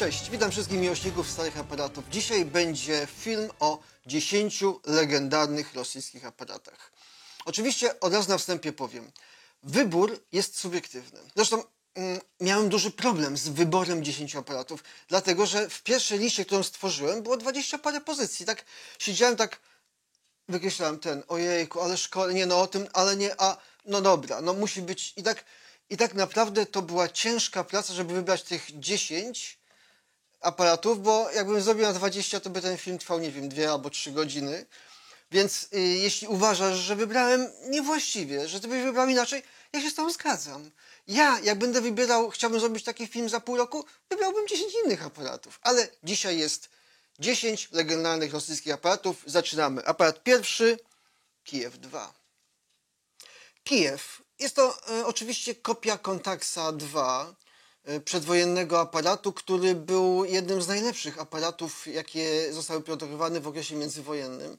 Cześć, witam wszystkich miłośników starych aparatów. Dzisiaj będzie film o 10 legendarnych rosyjskich aparatach. Oczywiście od razu na wstępie powiem, wybór jest subiektywny. Zresztą miałem duży problem z wyborem 10 aparatów, dlatego że w pierwszej liście, którą stworzyłem, było 20 parę pozycji. Tak siedziałem, tak wykreślałem ten, ojejku, ale nie, no o tym, ale nie, a no dobra, no musi być i tak naprawdę to była ciężka praca, żeby wybrać tych 10 aparatów, bo jakbym zrobił na 20, to by ten film trwał, nie wiem, 2 albo 3 godziny. Więc jeśli uważasz, że wybrałem niewłaściwie, że ty byś wybrał inaczej, ja się z tobą zgadzam. Ja, jak będę wybierał, chciałbym zrobić taki film za pół roku, wybrałbym 10 innych aparatów. Ale dzisiaj jest 10 legendarnych rosyjskich aparatów. Zaczynamy. Aparat pierwszy, Kijew 2. Kijew. Jest to oczywiście kopia Contaxa 2, przedwojennego aparatu, który był jednym z najlepszych aparatów, jakie zostały produkowane w okresie międzywojennym.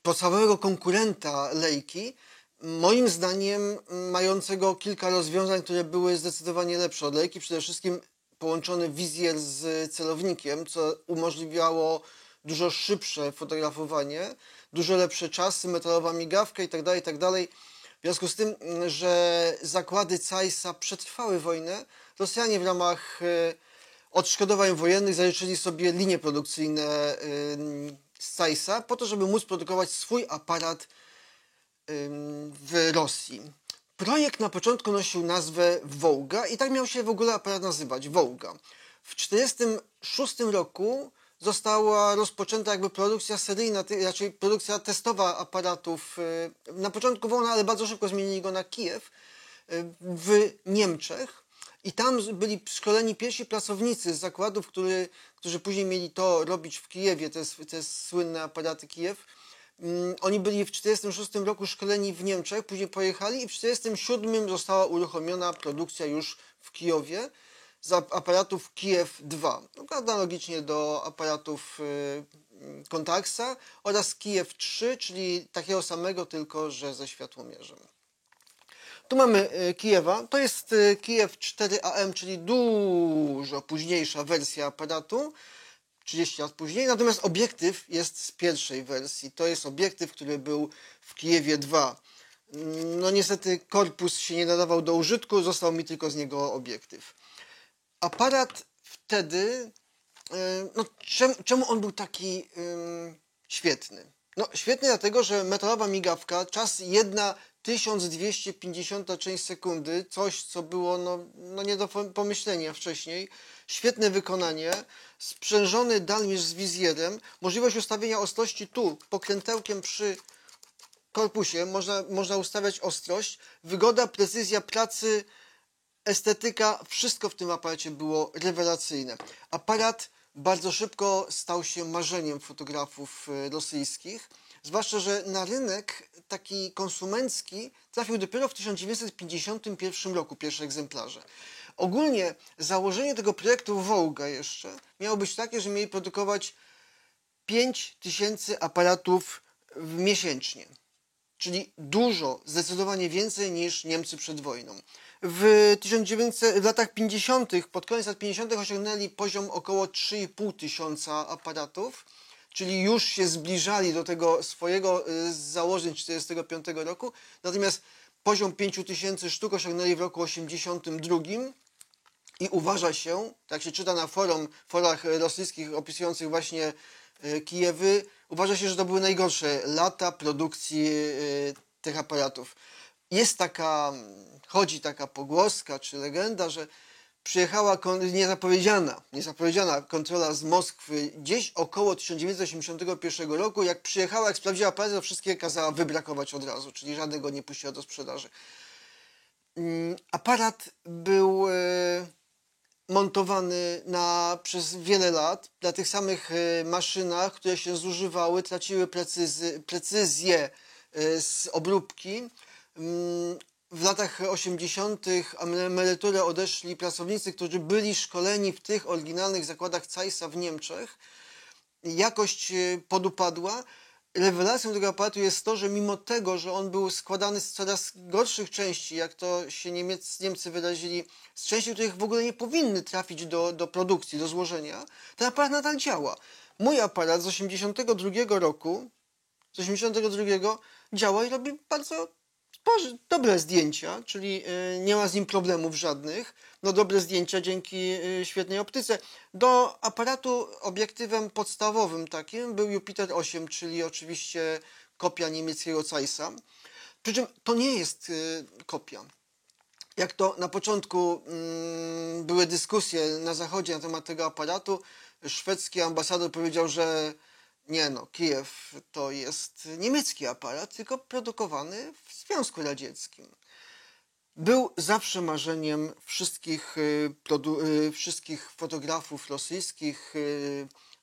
Podstawowego konkurenta Leicy, moim zdaniem mającego kilka rozwiązań, które były zdecydowanie lepsze od Leicy, przede wszystkim połączony wizjer z celownikiem, co umożliwiało dużo szybsze fotografowanie, dużo lepsze czasy, metalowa migawka itd., itd. W związku z tym, że zakłady Zeissa przetrwały wojnę, Rosjanie w ramach odszkodowań wojennych zaliczyli sobie linie produkcyjne z Zeissa po to, żeby móc produkować swój aparat w Rosji. Projekt na początku nosił nazwę Wołga i tak miał się w ogóle aparat nazywać, Wołga. W 1946 roku została rozpoczęta jakby produkcja seryjna, raczej produkcja testowa aparatów. Na początku wolna, ale bardzo szybko zmienili go na Kijew w Niemczech. I tam byli szkoleni pierwsi pracownicy z zakładów, którzy później mieli to robić w Kijewie, te słynne aparaty Kijew. Oni byli w 1946 roku szkoleni w Niemczech, później pojechali i w 1947 została uruchomiona produkcja już w Kijowie z aparatów Kijew 2, analogicznie do aparatów Contaxa, oraz Kijew 3, czyli takiego samego, tylko że ze światłomierzem. Tu mamy Kijewa, to jest Kijew 4AM, czyli dużo późniejsza wersja aparatu, 30 lat później, natomiast obiektyw jest z pierwszej wersji. To jest obiektyw, który był w Kijewie 2. No niestety korpus się nie nadawał do użytku, został mi tylko z niego obiektyw. Aparat wtedy, no czemu on był taki świetny? No świetny dlatego, że metalowa migawka, czas 1/1250 część sekundy, coś co było no nie do pomyślenia wcześniej, świetne wykonanie, sprzężony dalmierz z wizjerem, możliwość ustawienia ostrości tu, pokrętełkiem przy korpusie, można ustawiać ostrość, wygoda, precyzja pracy, estetyka, wszystko w tym aparacie było rewelacyjne. Aparat bardzo szybko stał się marzeniem fotografów rosyjskich, zwłaszcza że na rynek taki konsumencki trafił dopiero w 1951 roku pierwsze egzemplarze. Ogólnie założenie tego projektu Wołga jeszcze miało być takie, że mieli produkować 5000 aparatów miesięcznie. Czyli dużo, zdecydowanie więcej niż Niemcy przed wojną. W latach 50., pod koniec lat 50. osiągnęli poziom około 3500 aparatów, czyli już się zbliżali do tego swojego założeń 1945 roku, natomiast poziom 5000 sztuk osiągnęli w roku 1982 i uważa się, tak się czyta na forach rosyjskich opisujących właśnie Kijewy, uważa się, że to były najgorsze lata produkcji tych aparatów. Chodzi taka pogłoska czy legenda, że przyjechała niezapowiedziana kontrola z Moskwy gdzieś około 1981 roku. Jak przyjechała, jak sprawdziła aparat, to wszystkie kazała wybrakować od razu, czyli żadnego nie puściła do sprzedaży. Aparat był montowany przez wiele lat na tych samych maszynach, które się zużywały, traciły precyzję z obróbki. W latach 80. na emeryturę odeszli pracownicy, którzy byli szkoleni w tych oryginalnych zakładach Zeissa w Niemczech. Jakość podupadła. rewelacją tego aparatu jest to, że mimo tego, że on był składany z coraz gorszych części, jak to się Niemcy wyrazili, z części, których w ogóle nie powinny trafić do produkcji, do złożenia, ten aparat nadal działa. Mój aparat z 82 roku, działa i robi bardzo dobre zdjęcia, czyli nie ma z nim problemów żadnych. No dobre zdjęcia dzięki świetnej optyce. Do aparatu obiektywem podstawowym takim był Jupiter 8, czyli oczywiście kopia niemieckiego Zeissa. Przy czym to nie jest kopia. Jak to na początku były dyskusje na zachodzie na temat tego aparatu, szwedzki ambasador powiedział, że nie no, Kijew to jest niemiecki aparat, tylko produkowany w Związku Radzieckim. Był zawsze marzeniem wszystkich fotografów rosyjskich,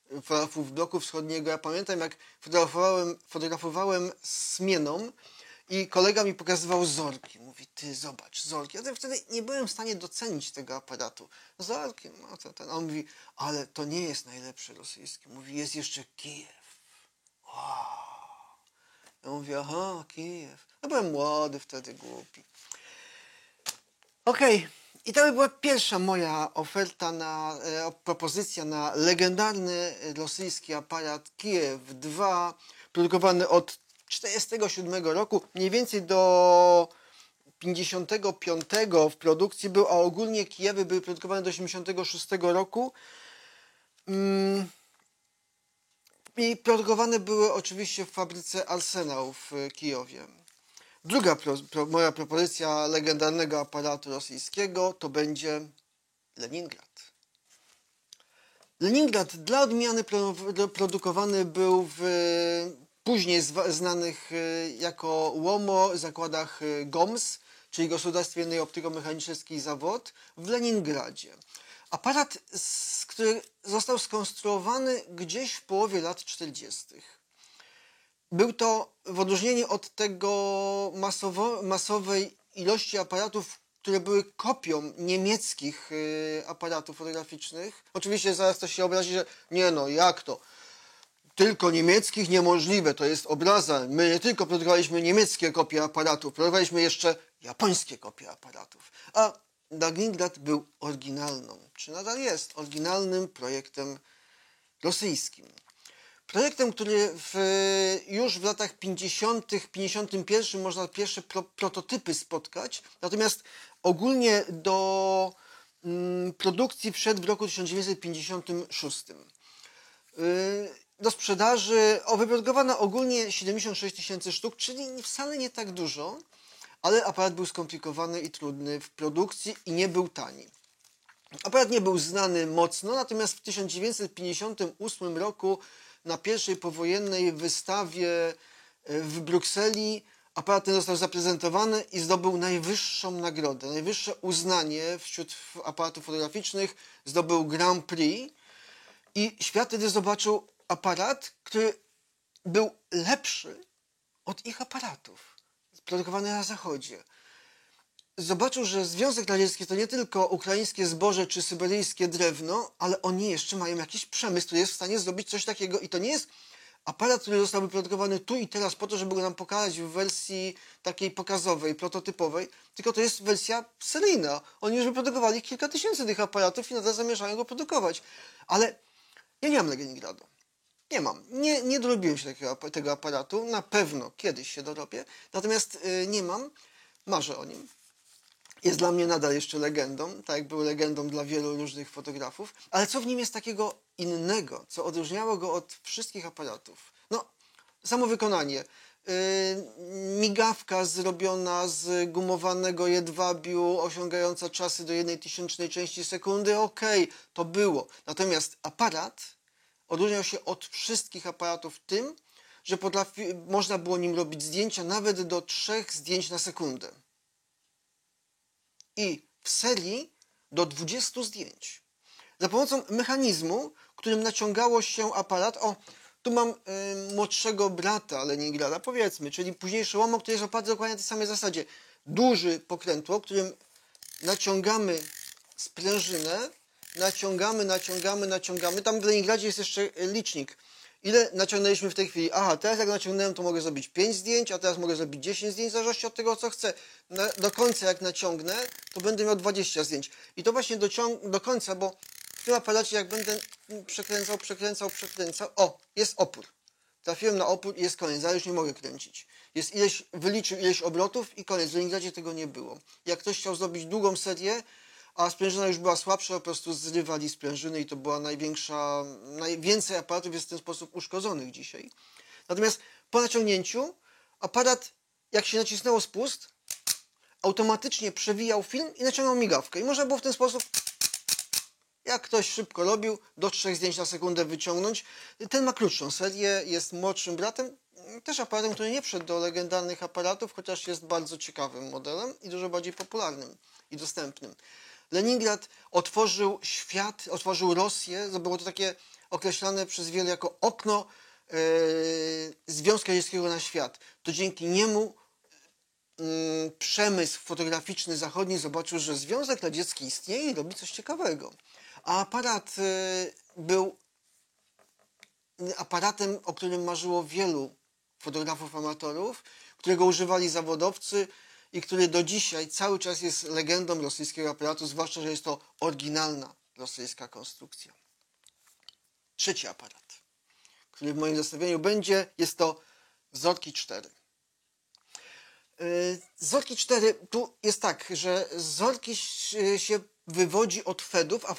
fotografów bloku wschodniego. Ja pamiętam, jak fotografowałem Smieną i kolega mi pokazywał Zorki. Mówi, ty zobacz, Zorki. Ja wtedy nie byłem w stanie docenić tego aparatu. Zorki, no to ten. On mówi, ale to nie jest najlepszy rosyjski. Mówi, jest jeszcze Kijew. Wow. Ja mówię, aha, Kijew. Ja byłem młody wtedy, głupi. Okej. I to by była pierwsza moja oferta, propozycja na legendarny rosyjski aparat Kijew 2, produkowany od 1947 roku, mniej więcej do 55 w produkcji był, a ogólnie Kijewy były produkowane do 86 roku. I produkowane były oczywiście w fabryce Arsenał w Kijowie. Druga moja propozycja legendarnego aparatu rosyjskiego to będzie Leningrad. Leningrad dla odmiany produkowany był w później znanych jako łomo zakładach GOMS, czyli Gospodarstwienny Optyko-Mechaniczny Zawód w Leningradzie. Aparat, który został skonstruowany gdzieś w połowie lat 40. Był to w odróżnieniu od tego masowej ilości aparatów, które były kopią niemieckich aparatów fotograficznych. Oczywiście zaraz ktoś się obrazi, że nie no, jak to? Tylko niemieckich niemożliwe, to jest obraza. My nie tylko produkowaliśmy niemieckie kopie aparatów, produkowaliśmy jeszcze japońskie kopie aparatów. A Leningrad był oryginalną, czy nadal jest, oryginalnym projektem rosyjskim. Projektem, który już w latach 50., 51 można pierwsze prototypy spotkać, natomiast ogólnie do produkcji wszedł w roku 1956. Do sprzedaży wyprodukowano ogólnie 76 000 sztuk, czyli wcale nie tak dużo, ale aparat był skomplikowany i trudny w produkcji i nie był tani. Aparat nie był znany mocno, natomiast w 1958 roku na pierwszej powojennej wystawie w Brukseli aparat ten został zaprezentowany i zdobył najwyższą nagrodę, najwyższe uznanie wśród aparatów fotograficznych, zdobył Grand Prix i świat wtedy zobaczył aparat, który był lepszy od ich aparatów produkowanych na zachodzie. Zobaczył, że Związek Radziecki to nie tylko ukraińskie zboże czy syberyjskie drewno, ale oni jeszcze mają jakiś przemysł, który jest w stanie zrobić coś takiego. I to nie jest aparat, który został wyprodukowany tu i teraz po to, żeby go nam pokazać w wersji takiej pokazowej, prototypowej, tylko to jest wersja seryjna. Oni już wyprodukowali kilka tysięcy tych aparatów i nadal zamierzają go produkować. Ale ja nie mam Leningradu. Nie mam. Nie dorobiłem się tego aparatu. Na pewno kiedyś się dorobię. Natomiast nie mam. Marzę o nim. Jest dla mnie nadal jeszcze legendą, tak jak był legendą dla wielu różnych fotografów. Ale co w nim jest takiego innego, co odróżniało go od wszystkich aparatów? No, samo wykonanie. Migawka zrobiona z gumowanego jedwabiu, osiągająca czasy do 1/1000 części sekundy. Okej, to było. Natomiast aparat odróżniał się od wszystkich aparatów tym, że można było nim robić zdjęcia nawet do 3 zdjęć na sekundę. I w serii do 20 zdjęć. Za pomocą mechanizmu, którym naciągało się aparat. O, tu mam młodszego brata Leningrada, powiedzmy, czyli późniejszy łomot, który jest oparty dokładnie na tej samej zasadzie. Duży pokrętło, którym naciągamy sprężynę, naciągamy. Tam w Leningradzie jest jeszcze licznik. Ile naciągnęliśmy w tej chwili? Aha, teraz jak naciągnąłem, to mogę zrobić 5 zdjęć, a teraz mogę zrobić 10 zdjęć, w zależności od tego, co chcę. Do końca jak naciągnę, to będę miał 20 zdjęć. I to właśnie do końca, bo w tym aparacie jak będę przekręcał, o, jest opór. Trafiłem na opór i jest koniec, ja już nie mogę kręcić. Wyliczył ileś obrotów i koniec. W Leningradzie tego nie było. Jak ktoś chciał zrobić długą serię, a sprężyna już była słabsza, po prostu zrywali sprężyny i to była najwięcej aparatów jest w ten sposób uszkodzonych dzisiaj. Natomiast po naciągnięciu aparat, jak się nacisnęło spust, automatycznie przewijał film i naciągał migawkę. I można było w ten sposób, jak ktoś szybko robił, do 3 zdjęć na sekundę wyciągnąć. Ten ma krótszą serię, jest młodszym bratem, też aparatem, który nie wszedł do legendarnych aparatów, chociaż jest bardzo ciekawym modelem i dużo bardziej popularnym i dostępnym. Leningrad otworzył świat, otworzył Rosję, było to takie określane przez wielu jako okno Związku Radzieckiego na świat. To dzięki niemu przemysł fotograficzny zachodni zobaczył, że Związek Radziecki istnieje i robi coś ciekawego. A aparat był aparatem, o którym marzyło wielu fotografów amatorów, którego używali zawodowcy i który do dzisiaj cały czas jest legendą rosyjskiego aparatu, zwłaszcza, że jest to oryginalna rosyjska konstrukcja. Trzeci aparat, który w moim zestawieniu będzie, jest to Zorki 4. Zorki 4, tu jest tak, że Zorki się wywodzi od Fedów, a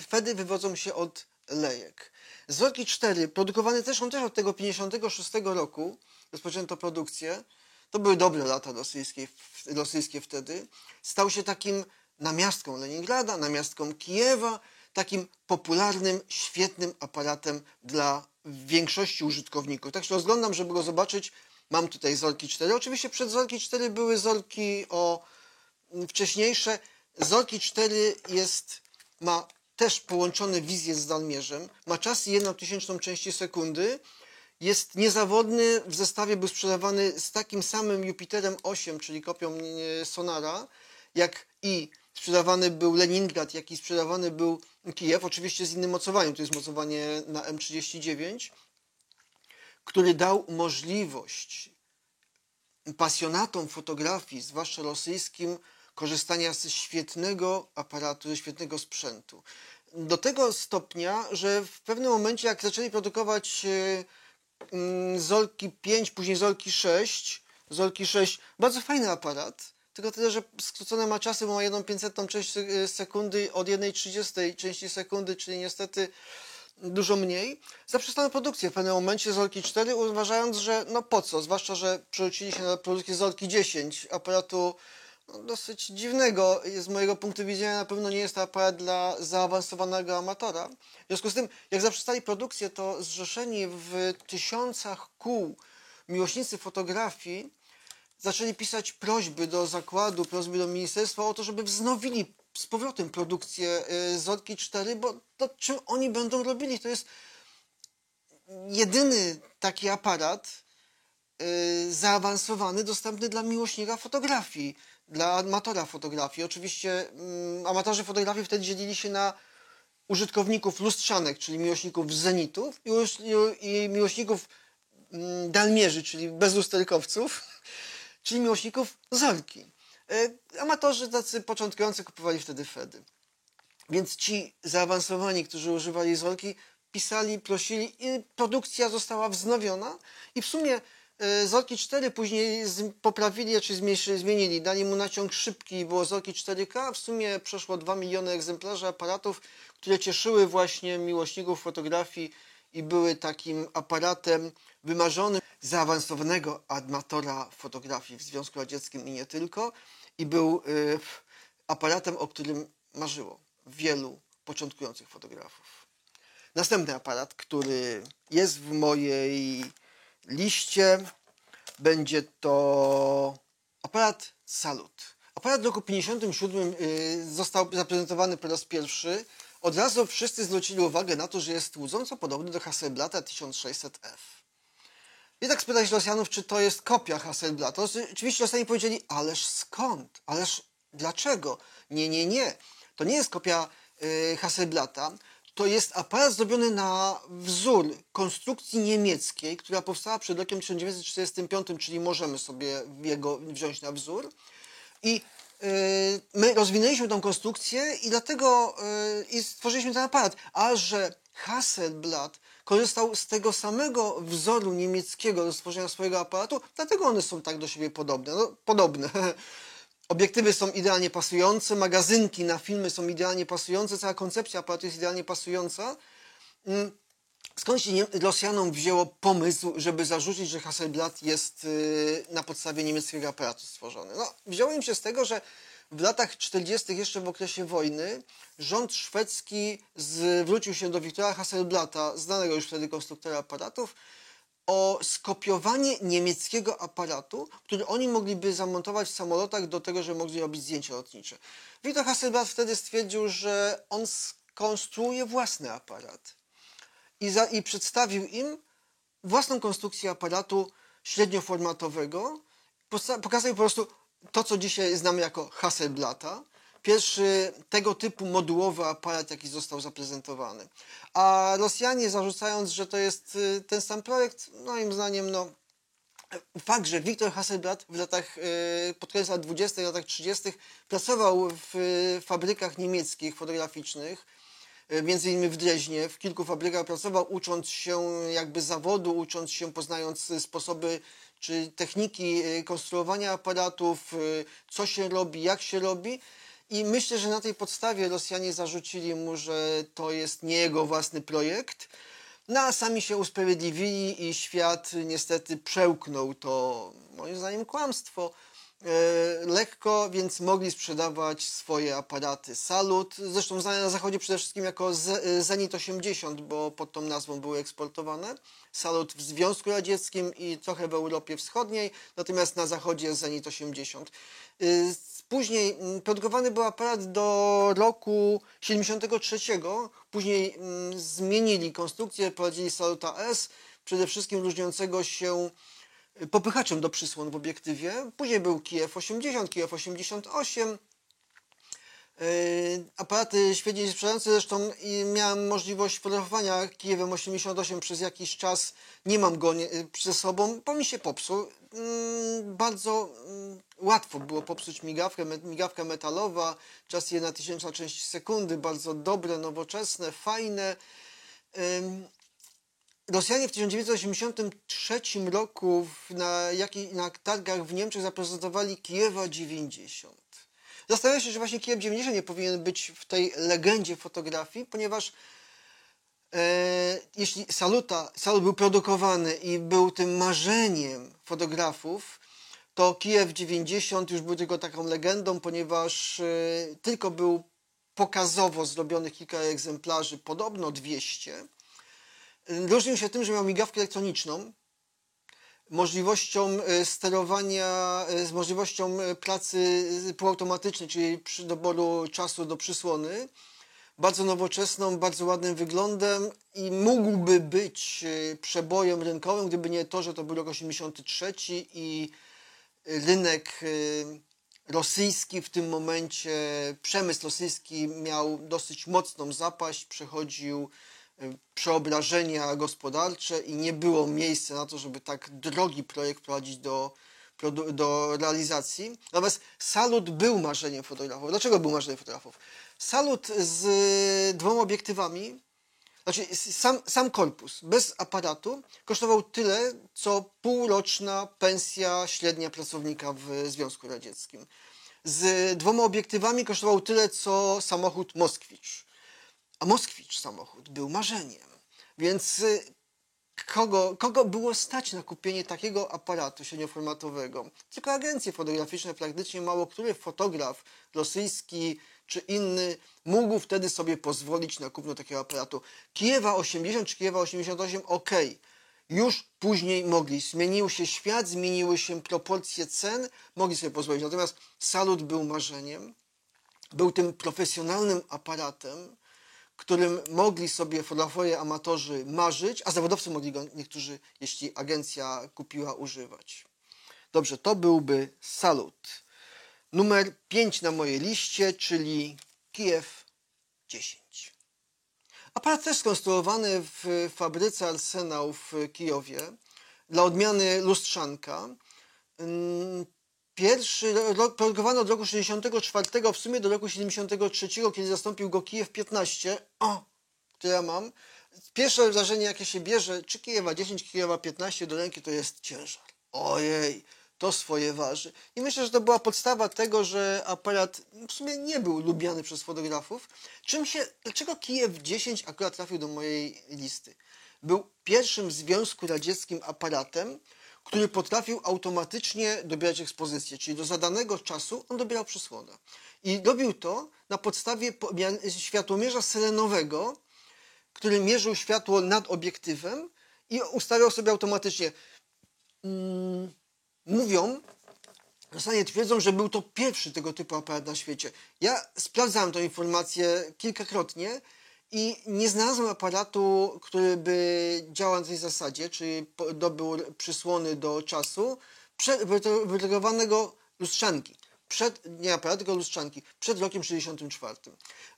Fedy wywodzą się od Lejek. Zorki 4, produkowane też od tego 56 roku, rozpoczęto produkcję. To były dobre lata rosyjskie wtedy. Stał się takim namiastką Leningrada, namiastką Kijewa, takim popularnym, świetnym aparatem dla większości użytkowników. Tak się rozglądam, żeby go zobaczyć. Mam tutaj Zorki 4. Oczywiście przed Zorki 4 były Zorki wcześniejsze. Zorki 4 ma też połączone wizję z dalmierzem. Ma czas 1/1000 części sekundy. Jest niezawodny, w zestawie był sprzedawany z takim samym Jupiterem 8, czyli kopią Sonara, jak i sprzedawany był Leningrad, jak i sprzedawany był Kijew, oczywiście z innym mocowaniem, to jest mocowanie na M39, który dał możliwość pasjonatom fotografii, zwłaszcza rosyjskim, korzystania ze świetnego aparatu, ze świetnego sprzętu. Do tego stopnia, że w pewnym momencie, jak zaczęli produkować Zorki 5, później Zorki 6. Zorki 6, bardzo fajny aparat, tylko tyle, że skrócone ma czasy, bo ma 1/500 część sekundy od 1/30 części sekundy, czyli niestety dużo mniej. Zaprzestano produkcję w pewnym momencie Zorki 4, uważając, że no po co, zwłaszcza, że przerzucili się na produkcję Zorki 10, aparatu dosyć dziwnego. Z mojego punktu widzenia na pewno nie jest to aparat dla zaawansowanego amatora. W związku z tym, jak zaprzestali produkcję, to zrzeszeni w tysiącach kół miłośnicy fotografii zaczęli pisać prośby do zakładu, prośby do ministerstwa o to, żeby wznowili z powrotem produkcję Zorki 4, bo to czym oni będą robili? To jest jedyny taki aparat zaawansowany, dostępny dla miłośnika fotografii, dla amatora fotografii. Oczywiście amatorzy fotografii wtedy dzielili się na użytkowników lustrzanek, czyli miłośników zenitów i miłośników dalmierzy, czyli bezlusterkowców, czyli miłośników Zorki. Amatorzy tacy początkujący kupowali wtedy Fedy. Więc ci zaawansowani, którzy używali Zorki, pisali, prosili i produkcja została wznowiona i w sumie Zorki 4 później poprawili, czy zmienili, dali mu naciąg szybki i było Zorki 4K, w sumie przeszło 2 miliony egzemplarzy aparatów, które cieszyły właśnie miłośników fotografii i były takim aparatem wymarzonym zaawansowanego amatora fotografii w Związku Radzieckim i nie tylko, i był aparatem, o którym marzyło wielu początkujących fotografów. Następny aparat, który jest w mojej liście, będzie to aparat Salut. Aparat w roku 1957 został zaprezentowany po raz pierwszy. Od razu wszyscy zwrócili uwagę na to, że jest łudząco podobny do Hasselblada 1600F. I tak spytać Rosjanów, czy to jest kopia Hasselblada. Oczywiście Rosjanie powiedzieli, ależ skąd? Ależ dlaczego? Nie. To nie jest kopia Hasselblada. to jest aparat zrobiony na wzór konstrukcji niemieckiej, która powstała przed rokiem 1945, czyli możemy sobie jego wziąć na wzór. I my rozwinęliśmy tą konstrukcję i dlatego i stworzyliśmy ten aparat. A że Hasselblad korzystał z tego samego wzoru niemieckiego do stworzenia swojego aparatu, dlatego one są tak do siebie podobne. No, podobne. Obiektywy są idealnie pasujące, magazynki na filmy są idealnie pasujące, cała koncepcja aparatu jest idealnie pasująca. Skąd się Rosjanom wzięło pomysł, żeby zarzucić, że Hasselblad jest na podstawie niemieckiego aparatu stworzony? No, wzięło im się z tego, że w latach 40., jeszcze w okresie wojny, rząd szwedzki zwrócił się do Wiktora Hasselblada, znanego już wtedy konstruktora aparatów, o skopiowanie niemieckiego aparatu, który oni mogliby zamontować w samolotach do tego, że mogli robić zdjęcia lotnicze. Wiktor Hasselblad wtedy stwierdził, że on skonstruuje własny aparat i przedstawił im własną konstrukcję aparatu średnioformatowego. Pokazał po prostu to, co dzisiaj znamy jako Hasselblada. Pierwszy tego typu modułowy aparat, jaki został zaprezentowany. A Rosjanie, zarzucając, że to jest ten sam projekt, moim zdaniem, no, fakt, że Wiktor Hasselblad w latach, pod koniec lat 20., latach 30. pracował w fabrykach niemieckich fotograficznych, między innymi w Dreźnie, w kilku fabrykach pracował, ucząc się jakby zawodu, ucząc się, poznając sposoby czy techniki konstruowania aparatów, co się robi, jak się robi. I myślę, że na tej podstawie Rosjanie zarzucili mu, że to jest nie jego własny projekt. No a sami się usprawiedliwili i świat niestety przełknął to, moim zdaniem, kłamstwo lekko, więc mogli sprzedawać swoje aparaty Salut, zresztą znane na zachodzie przede wszystkim jako Zenit 80, bo pod tą nazwą były eksportowane. Salut w Związku Radzieckim i trochę w Europie Wschodniej, natomiast na zachodzie Zenit 80. Później produkowany był aparat do roku 73. Później zmienili konstrukcję, wprowadzili Saluta S, przede wszystkim różniącego się popychaczem do przysłon w obiektywie. Później był Kijew 80, Kijew 88. Aparaty świetnie się sprzedające, zresztą miałem możliwość fotografowania Kijewem 88 przez jakiś czas. Nie mam go ze sobą, bo mi się popsuł. Bardzo łatwo było popsuć migawkę, migawka metalowa, czas 1/1000 części sekundy, bardzo dobre, nowoczesne, fajne. Rosjanie w 1983 roku na targach w Niemczech zaprezentowali Kijewa 90. Zastanawiam się, że właśnie Kijew 90 nie powinien być w tej legendzie fotografii, ponieważ jeśli Salut był produkowany i był tym marzeniem fotografów, to Kijew 90 już był tylko taką legendą, ponieważ tylko był pokazowo zrobiony kilka egzemplarzy, podobno 200. Różnił się tym, że miał migawkę elektroniczną, możliwością sterowania, z możliwością pracy półautomatycznej, czyli przy doboru czasu do przysłony, bardzo nowoczesną, bardzo ładnym wyglądem i mógłby być przebojem rynkowym, gdyby nie to, że to był rok 83 i rynek rosyjski w tym momencie, przemysł rosyjski miał dosyć mocną zapaść, przechodził przeobrażenia gospodarcze i nie było miejsca na to, żeby tak drogi projekt prowadzić do realizacji. Natomiast Salut był marzeniem fotografów. Dlaczego był marzeniem fotografów? Salut z 2 obiektywami, znaczy sam korpus, bez aparatu, kosztował tyle, co półroczna pensja średnia pracownika w Związku Radzieckim. Z 2 obiektywami kosztował tyle, co samochód Moskwicz. A Moskwicz samochód był marzeniem. Więc kogo było stać na kupienie takiego aparatu średnioformatowego? Tylko agencje fotograficzne, praktycznie mało który fotograf rosyjski czy inny mógł wtedy sobie pozwolić na kupno takiego aparatu. Kijewa 80 czy Kijewa 88, ok. Już później mogli. Zmienił się świat, zmieniły się proporcje cen, mogli sobie pozwolić. Natomiast Salut był marzeniem, był tym profesjonalnym aparatem, którym mogli sobie fotografowie amatorzy marzyć, a zawodowcy mogli go niektórzy, jeśli agencja kupiła, używać. Dobrze, to byłby Salut. Numer 5 na mojej liście, czyli Kijew 10. Aparat też skonstruowany w fabryce Arsenał w Kijowie. Dla odmiany lustrzanka. Pierwszy rok, produkowano od roku 64, w sumie do roku 73, kiedy zastąpił go Kijew 15. Które ja mam. Pierwsze wrażenie, jakie się bierze, czy Kijewa 10, Kijewa 15 do ręki, to jest ciężar. Ojej, to swoje waży. I myślę, że to była podstawa tego, że aparat w sumie nie był lubiany przez fotografów. Dlaczego Kijew 10 akurat trafił do mojej listy? Był pierwszym w Związku Radzieckim aparatem, który potrafił automatycznie dobierać ekspozycję, czyli do zadanego czasu on dobierał przysłonę. I robił to na podstawie światłomierza selenowego, który mierzył światło nad obiektywem i ustawiał sobie automatycznie. Mówią, w zasadzie twierdzą, że był to pierwszy tego typu aparat na świecie. Ja sprawdzałem tę informację kilkakrotnie i nie znalazłem aparatu, który by działał na tej zasadzie, czyli dobył przysłony do czasu, wytrygowanego lustrzanki. Nie aparatu, tylko lustrzanki. Przed rokiem 64.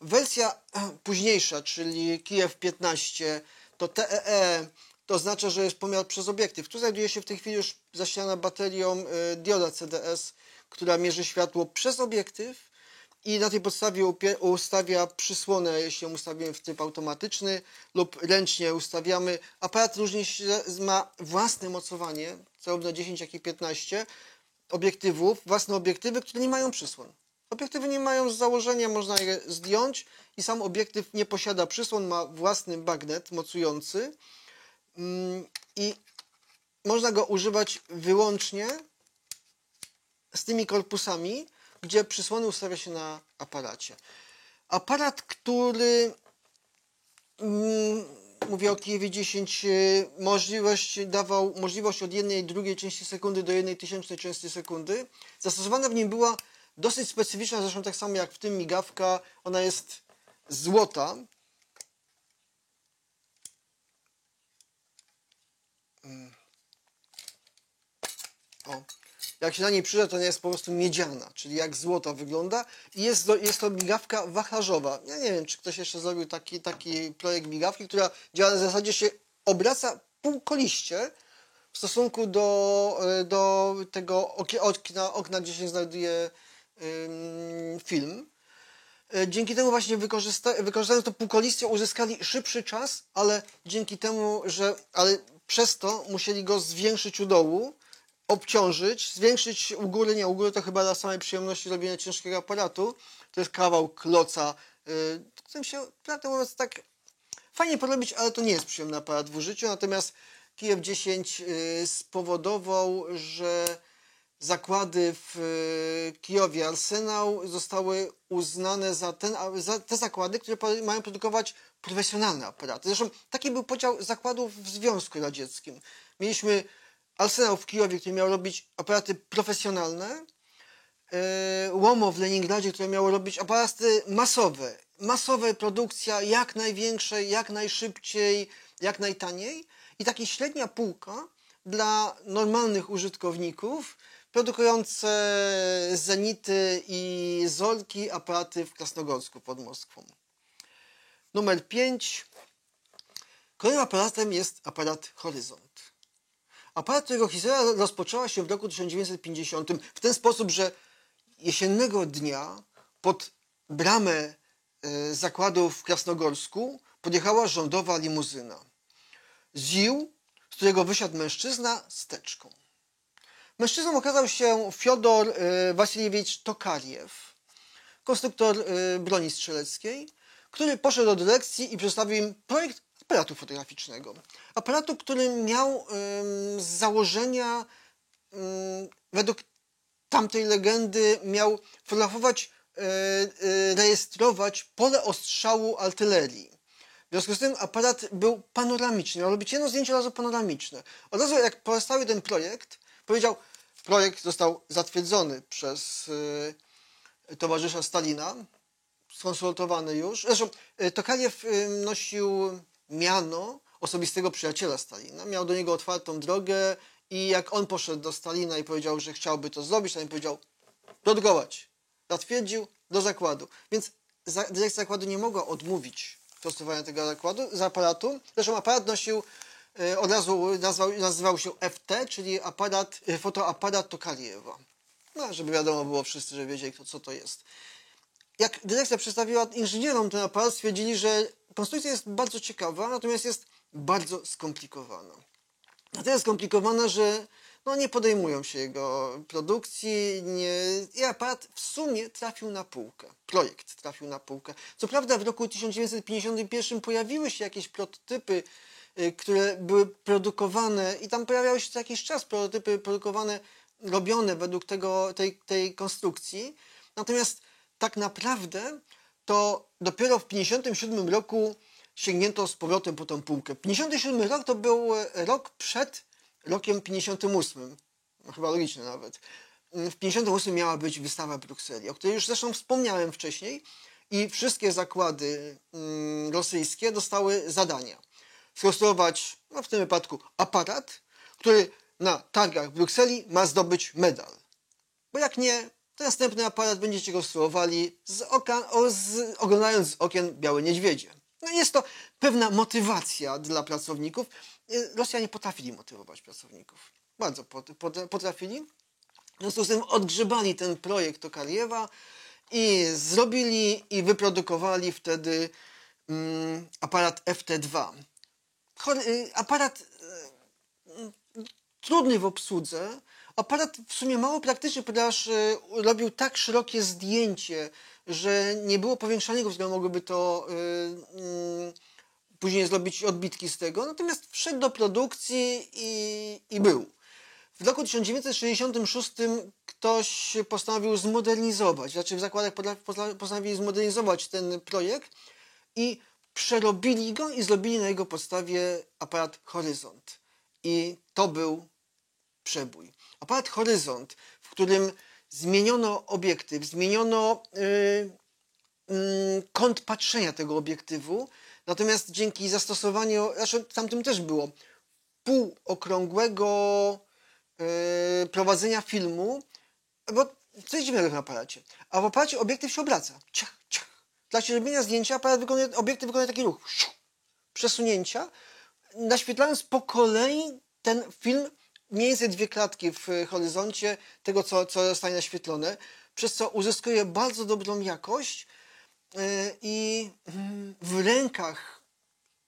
Wersja późniejsza, czyli Kijew 15, to TEE, to oznacza, że jest pomiar przez obiektyw. Tu znajduje się w tej chwili już zasilana baterią dioda CDS, która mierzy światło przez obiektyw i na tej podstawie ustawia przysłonę, jeśli ją ustawimy w tryb automatyczny lub ręcznie ustawiamy. Aparat również ma własne mocowanie, zarówno 10 jak i 15 obiektywów, własne obiektywy, które nie mają przysłon. Obiektywy nie mają z założenia, można je zdjąć i sam obiektyw nie posiada przysłon, ma własny bagnet mocujący i można go używać wyłącznie z tymi korpusami, gdzie przysłony ustawia się na aparacie. Aparat, który mówię o Kijewie 10, dawał możliwość od 1/2 części sekundy do 1/1000 części sekundy. Zastosowana w nim była dosyć specyficzna, zresztą tak samo jak w tym migawka. Ona jest złota. Jak się na niej przyjrzy, to ona jest po prostu miedziana, czyli jak złota wygląda. I jest to migawka wachlarzowa. Ja nie wiem, czy ktoś jeszcze zrobił taki projekt migawki, która działa na zasadzie, się obraca półkoliście w stosunku do tego okna, gdzie się znajduje film. Dzięki temu właśnie wykorzystając to półkoliście uzyskali szybszy czas, ale dzięki temu, ale przez to musieli go zwiększyć u dołu, obciążyć, zwiększyć u góry, u góry to chyba dla samej przyjemności robienia ciężkiego aparatu. To jest kawał kloca, którym się, prawdę mówiąc, tak fajnie porobić, ale to nie jest przyjemny aparat w użyciu. Natomiast Kijew 10 spowodował, że zakłady w Kijowie Arsenał zostały uznane za te zakłady, które mają produkować profesjonalne aparaty. Zresztą taki był podział zakładów w Związku Radzieckim. Mieliśmy Arsenał w Kijowie, który miał robić aparaty profesjonalne, Łomo w Leningradzie, które miało robić aparaty masowe. Masowa produkcja, jak największej, jak najszybciej, jak najtaniej. I taka średnia półka dla normalnych użytkowników, produkujące Zenity i Zorki, aparaty w Krasnogorsku pod Moskwą. Numer 5. Kolejnym aparatem jest aparat Horyzont. Aparat, którego historia rozpoczęła się w roku 1950 w ten sposób, że jesiennego dnia pod bramę zakładu w Krasnogorsku podjechała rządowa limuzyna. ZIL, z którego wysiadł mężczyzna z teczką. Mężczyzną okazał się Fiodor Wasiliewicz Tokariew, konstruktor broni strzeleckiej, który poszedł do dyrekcji i przedstawił im projekt aparatu fotograficznego. Aparatu, który miał z założenia, według tamtej legendy, miał fotografować, rejestrować pole ostrzału artylerii. W związku z tym aparat był panoramiczny, miał robić jedno zdjęcie od razu panoramiczne. Od razu jak przedstawił ten projekt, powiedział, projekt został zatwierdzony przez towarzysza Stalina, skonsultowany już. Zresztą Tokariew nosił miano osobistego przyjaciela Stalina. Miał do niego otwartą drogę i jak on poszedł do Stalina i powiedział, że chciałby to zrobić, Stalin powiedział, produkować. Zatwierdził do zakładu. Więc dyrekcja zakładu nie mogła odmówić stosowania tego aparatu. Zresztą aparat nosił, od razu nazywał się FT, czyli fotoaparat Tokariewa. No, żeby wiadomo było wszyscy, żeby wiedzieli, co to jest. Jak dyrekcja przedstawiła inżynierom ten aparat, stwierdzili, że konstrukcja jest bardzo ciekawa, natomiast jest bardzo skomplikowana. Na tyle skomplikowana, że nie podejmują się jego produkcji i aparat w sumie trafił na półkę. Projekt trafił na półkę. Co prawda w roku 1951 pojawiły się jakieś prototypy, które były produkowane i tam pojawiały się co jakiś czas prototypy produkowane, robione według tej konstrukcji. Natomiast tak naprawdę to dopiero w 1957 roku sięgnięto z powrotem po tą półkę. 1957 rok to był rok przed rokiem 1958. No, chyba logiczne nawet. W 1958 miała być wystawa w Brukseli, o której już zresztą wspomniałem wcześniej i wszystkie zakłady rosyjskie dostały zadania. Skonstruować, w tym wypadku, aparat, który na targach w Brukseli ma zdobyć medal. Bo jak nie, to następny aparat będziecie konstruowali oglądając z okien białe niedźwiedzie. No jest to pewna motywacja dla pracowników. Rosjanie potrafili motywować pracowników. Bardzo potrafili. W związku z tym odgrzebali ten projekt Tokariewa i zrobili i wyprodukowali wtedy aparat FT2. Aparat trudny w obsłudze. Aparat w sumie mało praktyczny, ponieważ robił tak szerokie zdjęcie, że nie było powiększanego, które mogłyby to później zrobić odbitki z tego. Natomiast wszedł do produkcji i był. W roku 1966 ktoś postanowił zmodernizować, znaczy w zakładach postanowili zmodernizować ten projekt i przerobili go i zrobili na jego podstawie aparat Horyzont. I to był przebój. Aparat Horyzont, w którym zmieniono obiektyw, zmieniono kąt patrzenia tego obiektywu, natomiast dzięki zastosowaniu, zresztą tamtym też było, półokrągłego prowadzenia filmu, bo co jest dziwnego w tym aparacie? A w aparacie obiektyw się obraca. Ciach, ciach. Dla zrobienia zdjęcia obiektyw wykonuje taki ruch. Przesunięcia, naświetlając po kolei ten film mniej więcej 2 klatki w horyzoncie tego, co zostanie naświetlone, przez co uzyskuje bardzo dobrą jakość i w rękach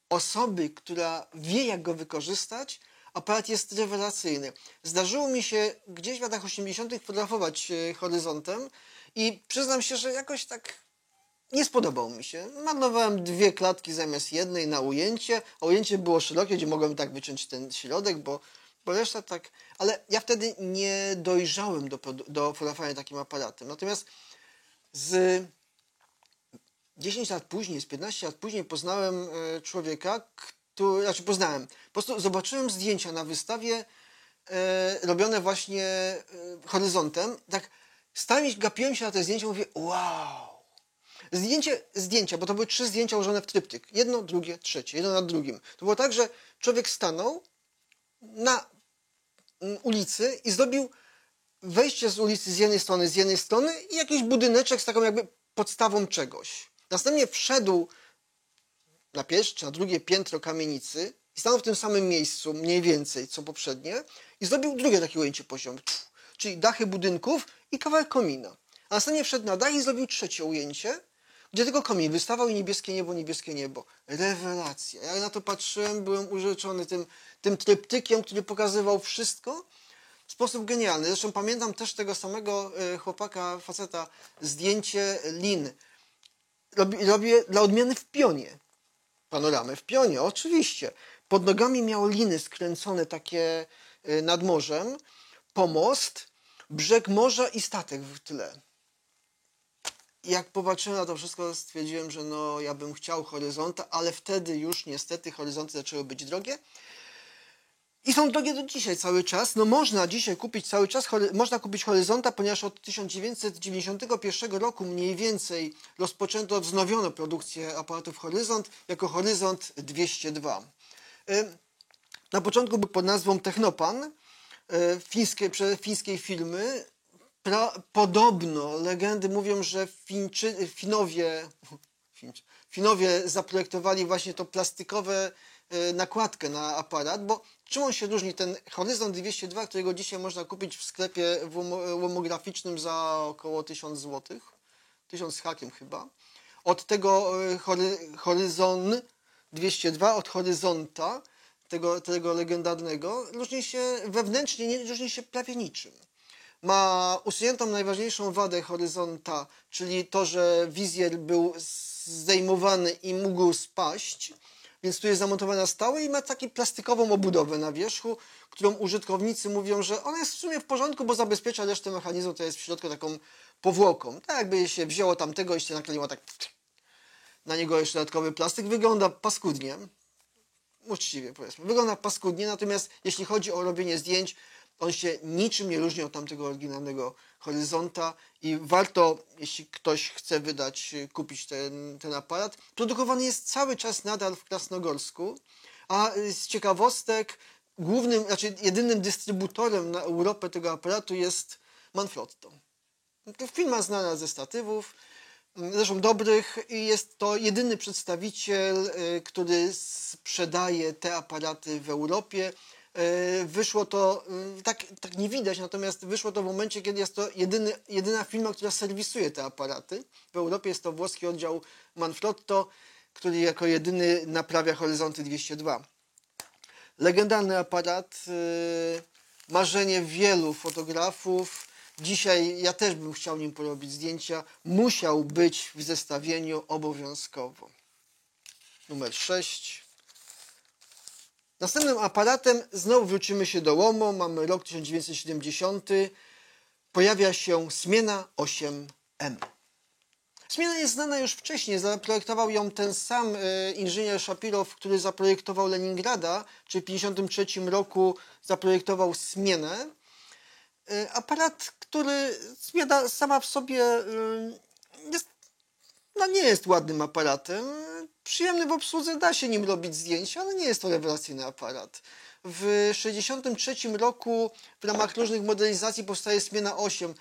osoby, która wie, jak go wykorzystać, aparat jest rewelacyjny. Zdarzyło mi się gdzieś w latach 80. fotografować horyzontem i przyznam się, że jakoś tak nie spodobał mi się. Marnowałem 2 klatki zamiast jednej na ujęcie, a ujęcie było szerokie, gdzie mogłem tak wyciąć ten środek, bo reszta tak... Ale ja wtedy nie dojrzałem do fotografowania takim aparatem. Natomiast z 10 lat później, z 15 lat później poznałem człowieka, poznałem. Po prostu zobaczyłem zdjęcia na wystawie robione właśnie horyzontem. Tak stałem i gapiłem się na te zdjęcia i mówię, wow! Zdjęcia, bo to były 3 zdjęcia ułożone w tryptyk. Jedno, drugie, trzecie. Jedno nad drugim. To było tak, że człowiek stanął na ulicy i zrobił wejście z ulicy z jednej strony i jakiś budyneczek z taką jakby podstawą czegoś. Następnie wszedł na pierwsze czy na drugie piętro kamienicy i stanął w tym samym miejscu, mniej więcej, co poprzednie, i zrobił drugie takie ujęcie poziomu, czyli dachy budynków i kawałek komina. A następnie wszedł na dach i zrobił trzecie ujęcie, gdzie tylko komin wystawał i niebieskie niebo. Rewelacja. Ja na to patrzyłem, byłem urzeczony tym tryptykiem, który pokazywał wszystko w sposób genialny. Zresztą pamiętam też tego samego chłopaka, faceta, zdjęcie lin. Robię dla odmiany w pionie. Panoramę w pionie, oczywiście. Pod nogami miał liny skręcone takie nad morzem, pomost, brzeg morza i statek w tle. Jak popatrzyłem na to wszystko, stwierdziłem, że ja bym chciał horyzonta, ale wtedy już niestety horyzonty zaczęły być drogie. I są drogie do dzisiaj cały czas. Można dzisiaj kupić cały czas, można kupić horyzonta, ponieważ od 1991 roku mniej więcej wznowiono produkcję aparatów horyzont jako horyzont 202. Na początku był pod nazwą Technopan, fińskiej firmy. Podobno legendy mówią, że Finowie zaprojektowali właśnie tą plastikowe nakładkę na aparat, bo czym on się różni? Ten Horyzont 202, którego dzisiaj można kupić w sklepie łomograficznym za około 1000 zł, 1000 z hakiem chyba, od tego Horyzon 202, od Horyzonta, tego legendarnego, różni się wewnętrznie, nie różni się prawie niczym. Ma usuniętą najważniejszą wadę Horyzonta, czyli to, że wizjer był zdejmowany i mógł spaść, więc tu jest zamontowana stałe i ma taką plastikową obudowę na wierzchu, którą użytkownicy mówią, że ona jest w sumie w porządku, bo zabezpiecza resztę mechanizmu, to jest w środku taką powłoką. Tak jakby się wzięło tamtego i się nakleiło tak na niego jeszcze dodatkowy plastik. Wygląda paskudnie. Uczciwie powiedzmy. Wygląda paskudnie, natomiast jeśli chodzi o robienie zdjęć, on się niczym nie różni od tamtego oryginalnego Horyzonta i warto, jeśli ktoś chce kupić ten aparat. Produkowany jest cały czas nadal w Krasnogorsku, a z ciekawostek jedynym dystrybutorem na Europę tego aparatu jest Manfrotto. To firma znana ze statywów, zresztą dobrych, i jest to jedyny przedstawiciel, który sprzedaje te aparaty w Europie. Wyszło to, tak nie widać, natomiast wyszło to w momencie, kiedy jest to jedyna firma, która serwisuje te aparaty. W Europie jest to włoski oddział Manfrotto, który jako jedyny naprawia Horyzonty 202. Legendarny aparat, marzenie wielu fotografów. Dzisiaj ja też bym chciał nim porobić zdjęcia. Musiał być w zestawieniu obowiązkowo. Numer 6. Następnym aparatem znowu wrócimy się do Łomo. Mamy rok 1970. Pojawia się Smiena 8M. Smiena jest znana już wcześniej. Zaprojektował ją ten sam inżynier Szapirow, który zaprojektował Leningrada, czyli w 1953 roku zaprojektował Smienę. Aparat, który Smiena sama w sobie nie jest ładnym aparatem. Przyjemny w obsłudze, da się nim robić zdjęcia, ale nie jest to rewelacyjny aparat. W 1963 roku w ramach różnych modelizacji powstaje Smiena 8.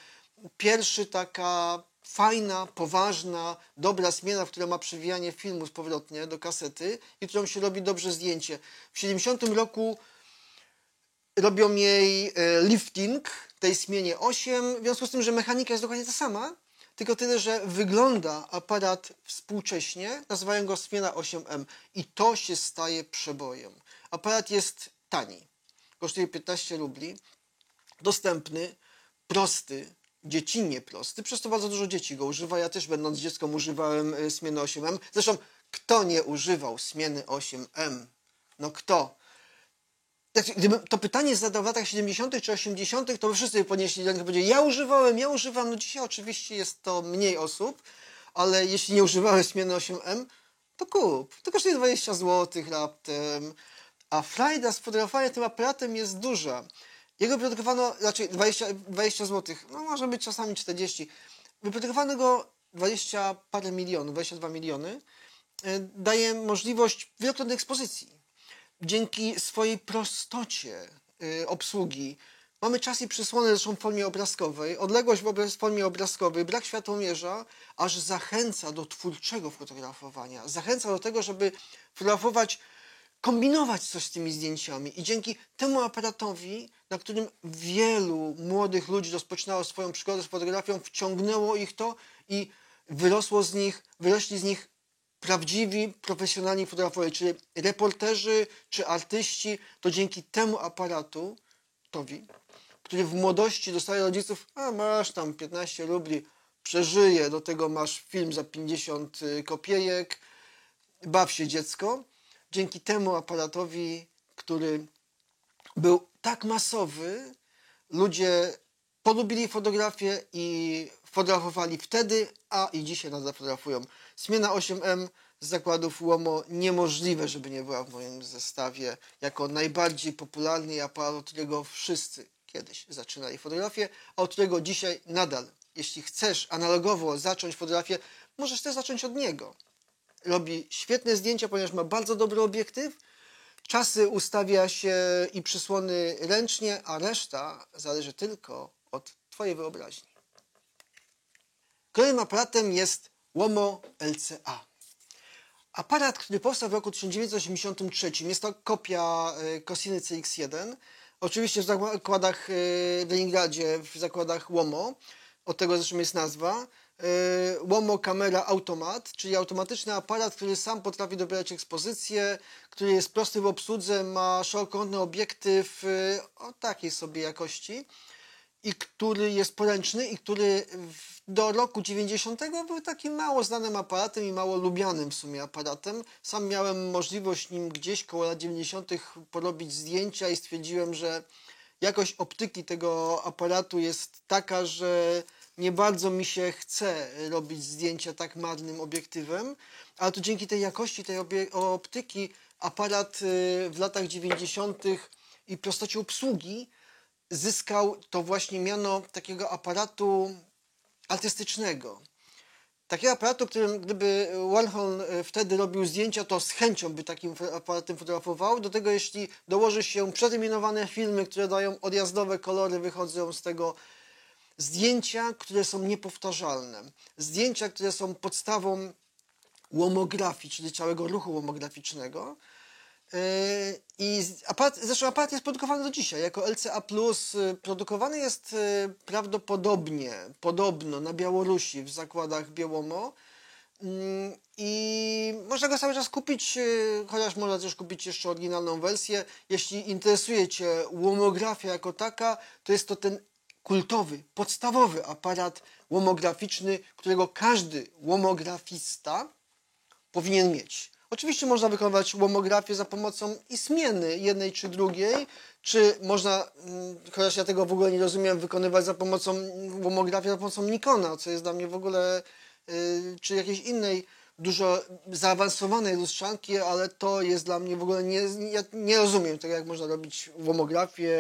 Pierwszy taka fajna, poważna, dobra Smiena, która ma przewijanie filmu powrotnie do kasety i którą się robi dobrze zdjęcie. W 70 roku robią jej lifting, tej Smienie 8, w związku z tym, że mechanika jest dokładnie ta sama, tylko tyle, że wygląda aparat współcześnie, nazywają go Smiena 8M i to się staje przebojem. Aparat jest tani, kosztuje 15 rubli, dostępny, prosty, dziecinnie prosty, przez to bardzo dużo dzieci go używa. Ja też będąc dzieckiem używałem Smieny 8M. Zresztą kto nie używał Smieny 8M? No kto? Gdybym to pytanie zadał w latach 70. czy 80., to by wszyscy podnieśli rękę i powiedzieli, ja używam. No dzisiaj oczywiście jest to mniej osób, ale jeśli nie używałeś Smieny 8M, to kup. To kosztuje 20 zł raptem, a frajda z fotografowania tym aparatem jest duża. Jego wyprodukowano raczej 20 zł, no może być czasami 40. Wyprodukowano go 20 parę milionów, 22 miliony. Daje możliwość wielokrotnej ekspozycji. Dzięki swojej prostocie obsługi mamy czas i przysłonę zresztą w formie obrazkowej, odległość w formie obrazkowej, brak światłomierza, aż zachęca do twórczego fotografowania. Zachęca do tego, żeby fotografować, kombinować coś z tymi zdjęciami. I dzięki temu aparatowi, na którym wielu młodych ludzi rozpoczynało swoją przygodę z fotografią, wciągnęło ich to i wyrośli z nich prawdziwi, profesjonalni fotografowie, czyli reporterzy, czy artyści, to dzięki temu aparatowi, który w młodości dostaje rodziców, a masz tam 15 rubli, przeżyje, do tego masz film za 50 kopiejek, baw się dziecko. Dzięki temu aparatowi, który był tak masowy, ludzie polubili fotografię i fotografowali wtedy, a i dzisiaj nadal fotografują. Smiena 8M z zakładów Łomo niemożliwe, żeby nie była w moim zestawie jako najbardziej popularny aparat, od którego wszyscy kiedyś zaczynali fotografię, a od którego dzisiaj nadal, jeśli chcesz analogowo zacząć fotografię, możesz też zacząć od niego. Robi świetne zdjęcia, ponieważ ma bardzo dobry obiektyw, czasy ustawia się i przysłony ręcznie, a reszta zależy tylko od twojej wyobraźni. Kolejnym aparatem jest Łomo LCA. aparat, który powstał w roku 1983, jest to kopia Cosiny CX-1, oczywiście w zakładach w Leningradzie, w zakładach Łomo, od tego zresztą jest nazwa. Łomo Camera Automat, czyli automatyczny aparat, który sam potrafi dobierać ekspozycję, który jest prosty w obsłudze, ma szerokokątny obiektyw o takiej sobie jakości i który jest poręczny i który do roku 90 był takim mało znanym aparatem i mało lubianym w sumie aparatem. Sam miałem możliwość nim gdzieś koło lat 90 porobić zdjęcia i stwierdziłem, że jakość optyki tego aparatu jest taka, że nie bardzo mi się chce robić zdjęcia tak marnym obiektywem, ale to dzięki tej jakości tej optyki aparat w latach 90 i prostocie obsługi zyskał to właśnie miano takiego aparatu artystycznego. Takiego aparatu, którym gdyby Warhol wtedy robił zdjęcia, to z chęcią by takim aparatem fotografował. Do tego jeśli dołoży się przeterminowane filmy, które dają odjazdowe kolory, wychodzą z tego zdjęcia, które są niepowtarzalne. Zdjęcia, które są podstawą łomografii, czyli całego ruchu łomograficznego. I zresztą aparat jest produkowany do dzisiaj. Jako LCA+, produkowany jest podobno na Białorusi, w zakładach Biełomo. I można go cały czas kupić, chociaż można też kupić jeszcze oryginalną wersję. Jeśli interesuje Cię łomografia jako taka, to jest to ten kultowy, podstawowy aparat łomograficzny, którego każdy łomografista powinien mieć. Oczywiście można wykonywać łomografię za pomocą i zmieny jednej czy drugiej, czy można, chociaż ja tego w ogóle nie rozumiem, wykonywać łomografię za pomocą Nikona, co jest dla mnie w ogóle, czy jakiejś innej, dużo zaawansowanej lustrzanki, ale to jest dla mnie w ogóle, ja nie rozumiem tego, jak można robić łomografię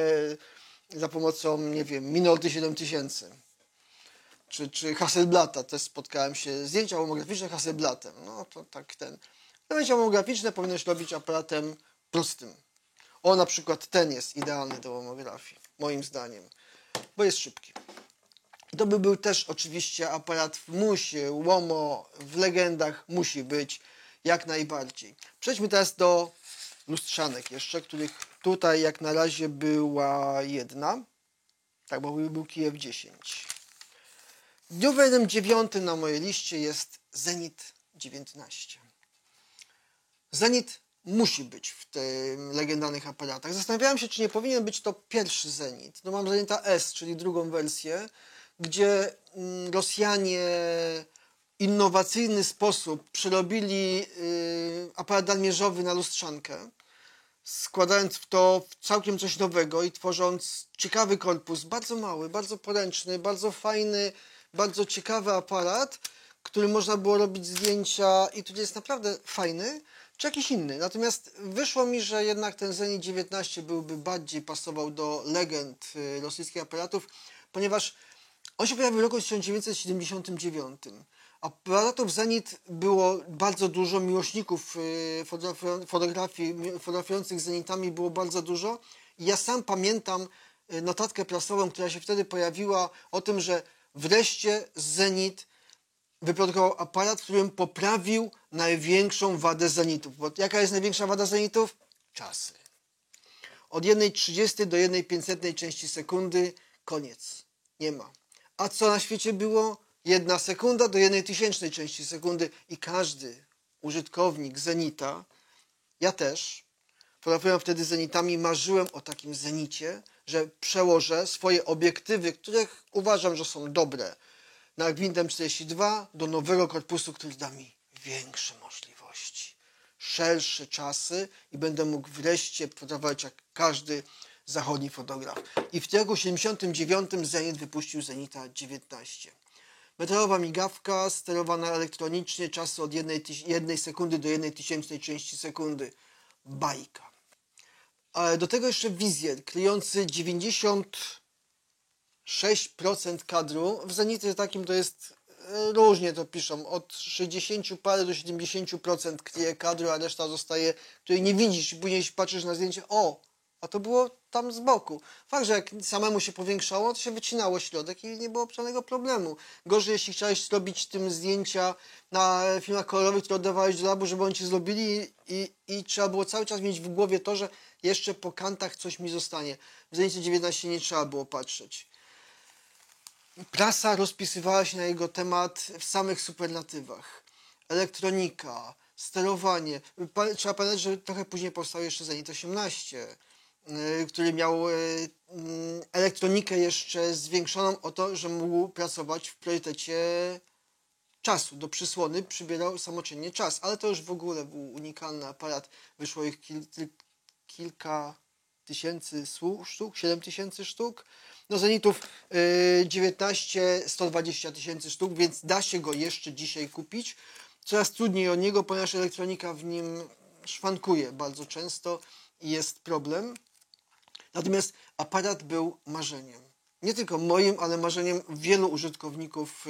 za pomocą, nie wiem, Minolty 7000. Czy Hasselblada, też spotkałem się, zdjęcia łomograficzne Hasselbladem, no to tak zdjęcia łomograficzne powinieneś robić aparatem prostym. Na przykład ten jest idealny do łomografii, moim zdaniem, bo jest szybki. To by był też oczywiście aparat w musie, łomo, w legendach musi być jak najbardziej. Przejdźmy teraz do lustrzanek jeszcze, których tutaj jak na razie była jedna, tak, bo był Kijew 10. Numerem 9 na mojej liście jest Zenit 19. Zenit musi być w tych legendarnych aparatach. Zastanawiałem się, czy nie powinien być to pierwszy Zenit. No mam Zenita S, czyli drugą wersję, gdzie Rosjanie w innowacyjny sposób przerobili aparat dalmierzowy na lustrzankę, składając w to całkiem coś nowego i tworząc ciekawy korpus, bardzo mały, bardzo poręczny, bardzo fajny, bardzo ciekawy aparat, który można było robić zdjęcia i który jest naprawdę fajny, czy jakiś inny. Natomiast wyszło mi, że jednak ten Zenit 19 byłby bardziej pasował do legend rosyjskich aparatów, ponieważ on się pojawił w roku 1979. Aparatów Zenit było bardzo dużo, miłośników fotografii, fotografujących Zenitami było bardzo dużo. I ja sam pamiętam notatkę prasową, która się wtedy pojawiła o tym, że wreszcie Zenit wyprodukował aparat, w którym poprawił największą wadę Zenitów. Bo jaka jest największa wada Zenitów? Czasy. Od 1/30 do 1/500 części sekundy koniec. Nie ma. A co na świecie było? 1 sekunda do 1/1000 części sekundy i każdy użytkownik Zenita, ja też, fotografując wtedy Zenitami, marzyłem o takim Zenicie, że przełożę swoje obiektywy, których uważam, że są dobre, na gwintem 42 do nowego korpusu, który da mi większe możliwości, szersze czasy i będę mógł wreszcie fotografować jak każdy zachodni fotograf. I w roku 1979 Zenit wypuścił Zenita 19. Metalowa migawka sterowana elektronicznie, czasy od 1 sekundy do 1/1000 części sekundy. Bajka. Ale do tego jeszcze wizjer kryjący 96% kadru. W Zenicie takim to jest, różnie to piszą, od 60 parę do 70% kryje kadru, a reszta zostaje, której nie widzisz. I później patrzysz na zdjęcie, a to było tam z boku. Fakt, że jak samemu się powiększało, to się wycinało środek i nie było żadnego problemu. Gorzej, jeśli chciałeś zrobić tym zdjęcia na filmach kolorowych, które oddawałeś do labu, żeby oni ci zrobili i trzeba było cały czas mieć w głowie to, że jeszcze po kantach coś mi zostanie. W Zenicie 19 nie trzeba było patrzeć. Prasa rozpisywała się na jego temat w samych superlatywach. Elektronika, sterowanie. Trzeba pamiętać, że trochę później powstał jeszcze Zenit 18, który miał elektronikę jeszcze zwiększoną o to, że mógł pracować w priorytecie czasu. Do przysłony przybierał samoczynnie czas, ale to już w ogóle był unikalny aparat. Wyszło ich kilka tysięcy sztuk, 7 tysięcy sztuk. No Zenitów 19, 120 tysięcy sztuk, więc da się go jeszcze dzisiaj kupić. Coraz trudniej o niego, ponieważ elektronika w nim szwankuje bardzo często i jest problem. Natomiast aparat był marzeniem. Nie tylko moim, ale marzeniem wielu użytkowników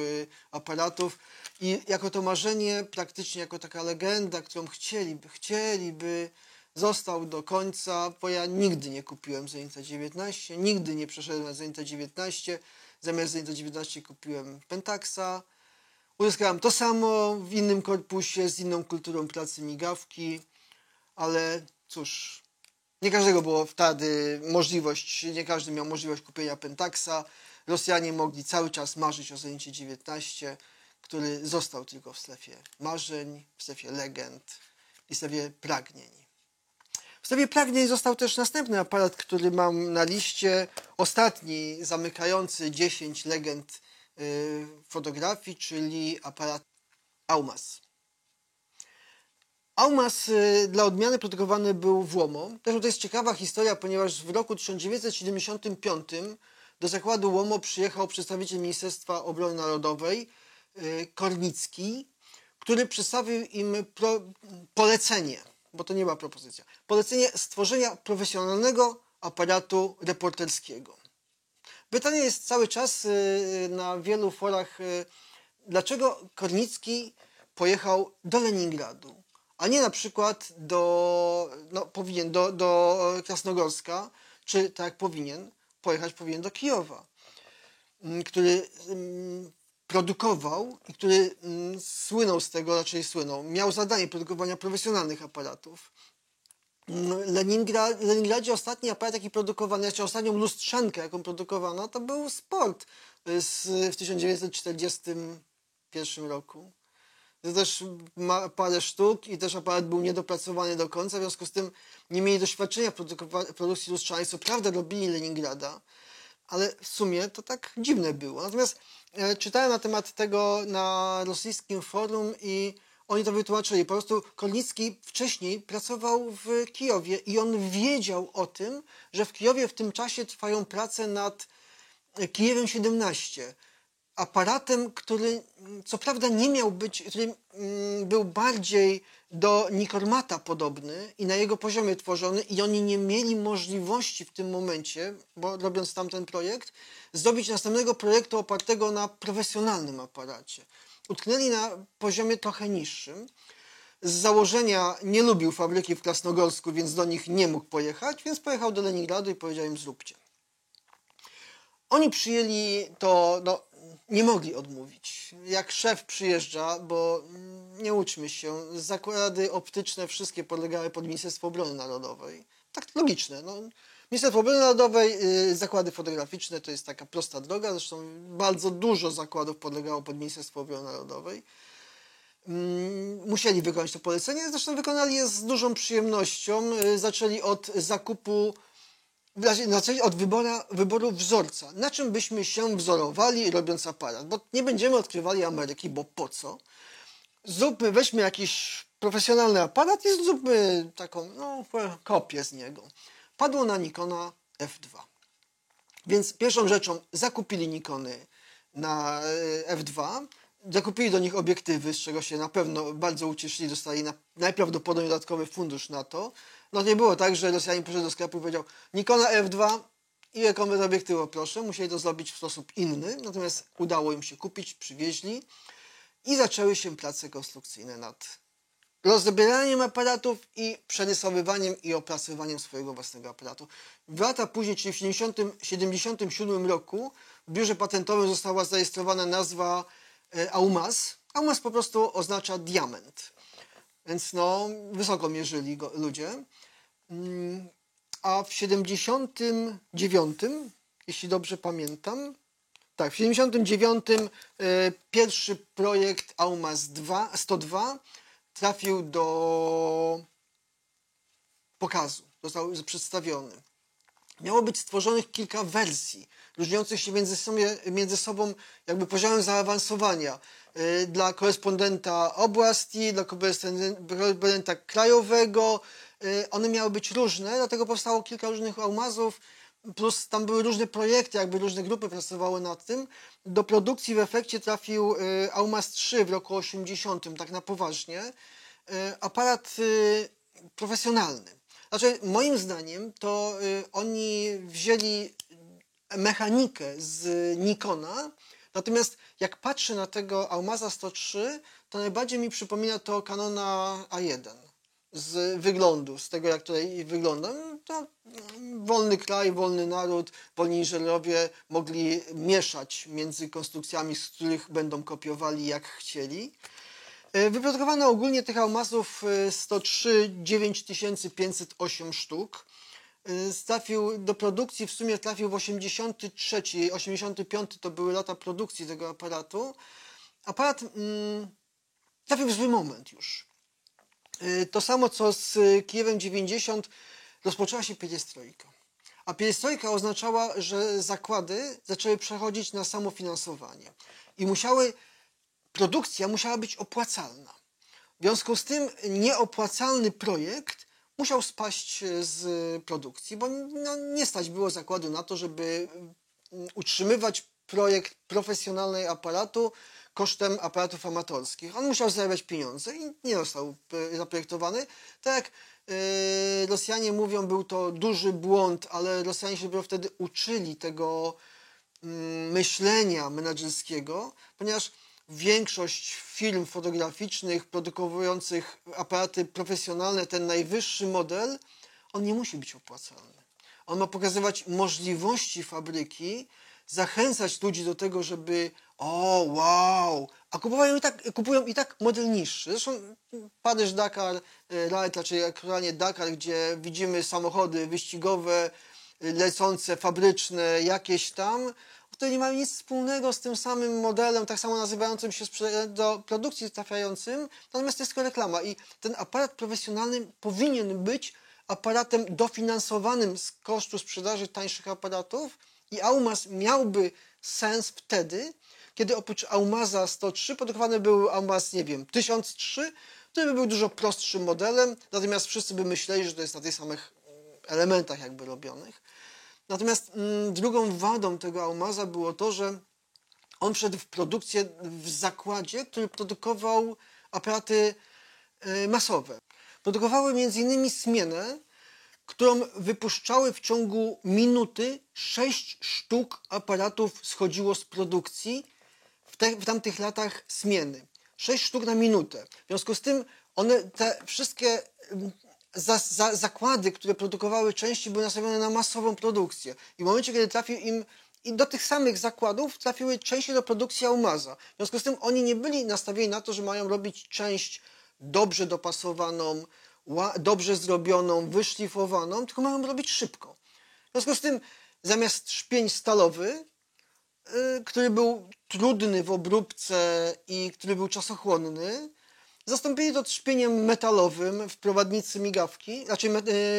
aparatów. I jako to marzenie, praktycznie jako taka legenda, którą chcieliby, został do końca, bo ja nigdy nie kupiłem Zenita 19, nigdy nie przeszedłem na Zenita 19. Zamiast Zenita 19 kupiłem Pentaxa. Uzyskałem to samo w innym korpusie, z inną kulturą pracy migawki, ale cóż, nie każdego było wtedy możliwość, nie każdy miał możliwość kupienia Pentaxa. Rosjanie mogli cały czas marzyć o Zenicie 19, który został tylko w strefie marzeń, w strefie legend i w strefie pragnień. W strefie pragnień został też następny aparat, który mam na liście, ostatni, zamykający 10 legend fotografii, czyli aparat Aumas. Aumas dla odmiany produkowany był w Łomo. Też to jest ciekawa historia, ponieważ w roku 1975 do zakładu Łomo przyjechał przedstawiciel Ministerstwa Obrony Narodowej Kornicki, który przedstawił im polecenie, bo to nie była propozycja, polecenie stworzenia profesjonalnego aparatu reporterskiego. Pytanie jest cały czas na wielu forach, dlaczego Kornicki pojechał do Leningradu, a nie na przykład do Krasnogorska, czy tak jak powinien do Kijowa, który produkował i który słynął z tego, miał zadanie produkowania profesjonalnych aparatów. W Leningradzie ostatni aparat, jaki produkowano, znaczy ostatnią lustrzankę, jaką produkowano, to był Sport w 1941 roku. To też ma parę sztuk i też aparat był niedopracowany do końca, w związku z tym nie mieli doświadczenia w produkcji lustrzanej. Co prawda robili Leningrada, ale w sumie to tak dziwne było. Natomiast czytałem na temat tego na rosyjskim forum i oni to wytłumaczyli. Po prostu Kornicki wcześniej pracował w Kijowie i on wiedział o tym, że w Kijowie w tym czasie trwają prace nad Kijewem 17. Aparatem, który co prawda nie miał być, który był bardziej do Nikormata podobny i na jego poziomie tworzony i oni nie mieli możliwości w tym momencie, bo robiąc tamten projekt, zrobić następnego projektu opartego na profesjonalnym aparacie. Utknęli na poziomie trochę niższym. Z założenia nie lubił fabryki w Krasnogorsku, więc do nich nie mógł pojechać, więc pojechał do Leningradu i powiedział im zróbcie. Oni przyjęli to, nie mogli odmówić. Jak szef przyjeżdża, bo nie łudźmy się, zakłady optyczne wszystkie podlegały pod Ministerstwo Obrony Narodowej. Tak logiczne. Ministerstwo Obrony Narodowej, zakłady fotograficzne to jest taka prosta droga, zresztą bardzo dużo zakładów podlegało pod Ministerstwo Obrony Narodowej. Musieli wykonać to polecenie, zresztą wykonali je z dużą przyjemnością. Zaczęli od wyboru wzorca. Na czym byśmy się wzorowali, robiąc aparat? Bo nie będziemy odkrywali Ameryki, bo po co? Weźmy jakiś profesjonalny aparat i zróbmy taką kopię z niego. Padło na Nikona F2. Więc pierwszą rzeczą zakupili Nikony na F2, zakupili do nich obiektywy, z czego się na pewno bardzo ucieszyli, dostali najprawdopodobniej dodatkowy fundusz na to. Nie było tak, że Rosjanin poszedł do sklepu i powiedział Nikona F2 i rekomplet obiektywu proszę. Musieli to zrobić w sposób inny, natomiast udało im się kupić, przywieźli i zaczęły się prace konstrukcyjne nad rozbieraniem aparatów i przerysowywaniem i opracowywaniem swojego własnego aparatu. 2 lata później, czyli w 1977 roku w biurze patentowym została zarejestrowana nazwa Aumaz. Aumaz po prostu oznacza diament. Więc no, wysoko mierzyli go ludzie. A w 79, jeśli dobrze pamiętam, tak, w 79 pierwszy projekt Aumaz 102 trafił do pokazu, został przedstawiony. Miało być stworzonych kilka wersji, różniących się między sobą jakby poziomem zaawansowania. Dla korespondenta oblasti, dla korespondenta krajowego. One miały być różne, dlatego powstało kilka różnych Aumazów, plus tam były różne projekty, jakby różne grupy pracowały nad tym. Do produkcji w efekcie trafił Aumaz 3 w roku 80, tak na poważnie. Aparat profesjonalny. Znaczy, moim zdaniem to oni wzięli mechanikę z Nikona, natomiast jak patrzę na tego Aumaza 103, to najbardziej mi przypomina to Canona A1 z wyglądu, z tego jak tutaj wygląda. To wolny kraj, wolny naród, wolni inżynierowie mogli mieszać między konstrukcjami, z których będą kopiowali jak chcieli. Wyprodukowano ogólnie tych Aumazów 103 9508 sztuk. Trafił do produkcji, w sumie trafił w 83, 85 to były lata produkcji tego aparatu. Aparat trafił w zły moment już. To samo co z Kijewem 90 rozpoczęła się pierestrojka. A pierestrojka oznaczała, że zakłady zaczęły przechodzić na samofinansowanie. I produkcja musiała być opłacalna. W związku z tym nieopłacalny projekt musiał spaść z produkcji, bo no, nie stać było zakładu na to, żeby utrzymywać projekt profesjonalnego aparatu kosztem aparatów amatorskich. On musiał zarabiać pieniądze i nie został zaprojektowany. Tak jak Rosjanie mówią, był to duży błąd, ale Rosjanie się dopiero wtedy uczyli tego myślenia menedżerskiego, ponieważ większość firm fotograficznych produkujących aparaty profesjonalne, ten najwyższy model, on nie musi być opłacalny. On ma pokazywać możliwości fabryki, zachęcać ludzi do tego, żeby wow, a kupują i tak model niższy. Zresztą Paryż-Dakar Rally, raczej aktualnie Dakar, gdzie widzimy samochody wyścigowe, lecące, fabryczne, jakieś tam, które nie mają nic wspólnego z tym samym modelem, tak samo nazywającym się do produkcji trafiającym, natomiast to jest tylko reklama i ten aparat profesjonalny powinien być aparatem dofinansowanym z kosztu sprzedaży tańszych aparatów i Aumaz miałby sens wtedy, kiedy oprócz Aumaza 103 produkowany był Aumaz, nie wiem, 1003, który by był dużo prostszym modelem, natomiast wszyscy by myśleli, że to jest na tych samych elementach jakby robionych. Natomiast drugą wadą tego Aumaza było to, że on wszedł w produkcję w zakładzie, który produkował aparaty masowe. Produkowały m.in. Smienę, którą wypuszczały w ciągu minuty 6 sztuk aparatów schodziło z produkcji w tamtych latach Smieny. 6 sztuk na minutę. W związku z tym te wszystkie zakłady, które produkowały części, były nastawione na masową produkcję. I w momencie, kiedy trafił im i do tych samych zakładów trafiły części do produkcji Aumaza. W związku z tym oni nie byli nastawieni na to, że mają robić część dobrze dopasowaną, dobrze zrobioną, wyszlifowaną, tylko mają robić szybko. W związku z tym zamiast szpień stalowy, który był trudny w obróbce i który był czasochłonny, zastąpili to trzpieniem metalowym w prowadnicy migawki, raczej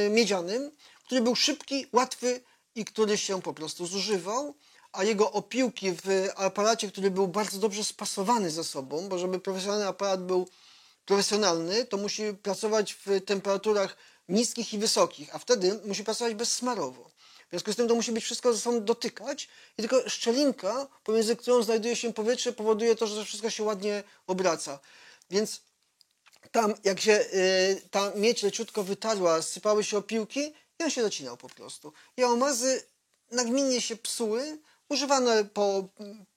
miedzianym, który był szybki, łatwy i który się po prostu zużywał, a jego opiłki w aparacie, który był bardzo dobrze spasowany ze sobą, bo żeby profesjonalny aparat był profesjonalny, to musi pracować w temperaturach niskich i wysokich, a wtedy musi pracować bezsmarowo. W związku z tym to musi być wszystko ze sobą dotykać i tylko szczelinka, pomiędzy którą znajduje się powietrze, powoduje to, że wszystko się ładnie obraca. Więc tam, jak się ta miedź leciutko wytarła, sypały się opiłki i on się zacinał po prostu. I Aumazy nagminnie się psuły, używane po